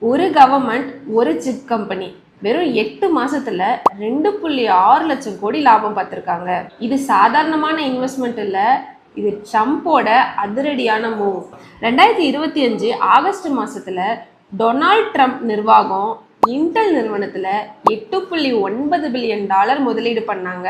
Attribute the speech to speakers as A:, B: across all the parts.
A: ஒரு கவர்மெண்ட் ஒரு chip company வெறும் 8 மாசத்துல 2.6 லட்சம் கோடி லாபம் பார்த்திருக்காங்க. இது சாதாரணமான இன்வெஸ்ட்மெண்ட் இல்ல, இது ட்ரம்போட அதிரடியான மூவ். 2025 ஆகஸ்ட் மாசத்துல டொனால்ட் ட்ரம்ப் நிர்வாகம் இன்டெல் நிறுவனத்துல $8.9 பில்லியன் முதலீடு பண்ணாங்க.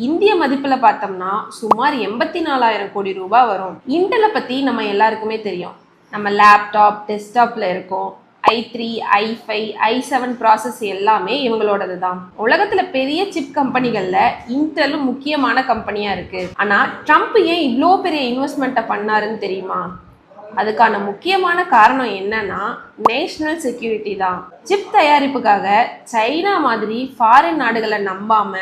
A: இந்திய மதிப்புல பார்த்தோம்னா சுமார் 84,000 கோடி ரூபாய் வரும். இன்டெலை பத்தி நம்ம எல்லாருக்குமே தெரியும். நம்ம லேப்டாப் டெஸ்க்டாப்ல இருக்கோம். i3, i5, i7 ப்ராசஸ் எல்லாமே இவங்களோடது தான். உலகத்துல பெரிய சிப் கம்பெனிகள்ல இன்டெலும் முக்கியமான கம்பெனியா இருக்கு. ஆனா ட்ரம்ப் ஏன் இவ்வளோ பெரிய இன்வெஸ்ட்மெண்ட்டை பண்ணாருன்னு தெரியுமா? அதுக்கான முக்கியமான காரணம் என்னன்னா நேஷனல் செக்யூரிட்டி தான். சிப் தயாரிப்புக்காக சைனா மாதிரி ஃபாரின் நாடுகளை நம்பாம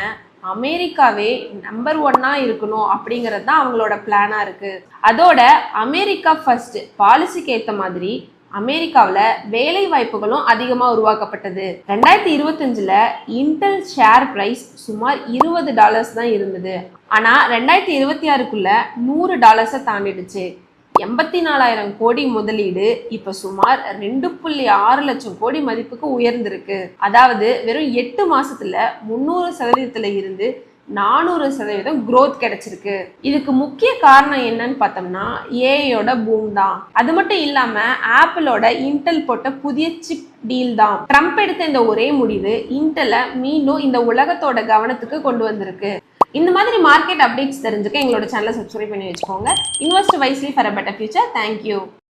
A: அமெரிக்காவே நம்பர் 1 இருக்கணும் அப்படிங்கிறது தான் அவங்களோட பிளானா இருக்கு. அதோட அமெரிக்கா ஃபர்ஸ்ட் பாலிசிக்கு ஏற்ற மாதிரி அமெரிக்காவில் வேலை வாய்ப்புகளும் அதிகமாக உருவாக்கப்பட்டது. 2025ல் இன்டெல் ஷேர் பிரைஸ் சுமார் $20 தான் இருந்தது. ஆனால் 2026க்குள்ள $100 தாண்டிடுச்சு. 84,000 கோடி முதலீடு இப்ப சுமார் 2.6 லட்சம் கோடி மதிப்புக்கு உயர்ந்திருக்கு. அதாவது வெறும் 8 மாசத்துல 300% இருந்து 400% growth கிடைச்சிருக்கு. இதுக்கு முக்கிய காரணம் என்னன்னு பார்த்தோம்னா ஏஐயோட பூம் தான். அது மட்டும் இல்லாம ஆப்பிளோட இன்டெல் போட்ட புதிய சிப் டீல் தான். ட்ரம்ப் எடுத்த இந்த ஒரே முடிவு இன்டெலை மீண்டும் இந்த உலகத்தோட கவனத்துக்கு கொண்டு வந்திருக்கு. இந்த மாதிரி மார்க்கெட் அப்டேட்ஸ் தெரிஞ்சுக்க எங்களோட சேனலை சப்ஸ்கிரைப் பண்ணி வச்சுக்கோங்க. Invest wisely for a better future. Thank you.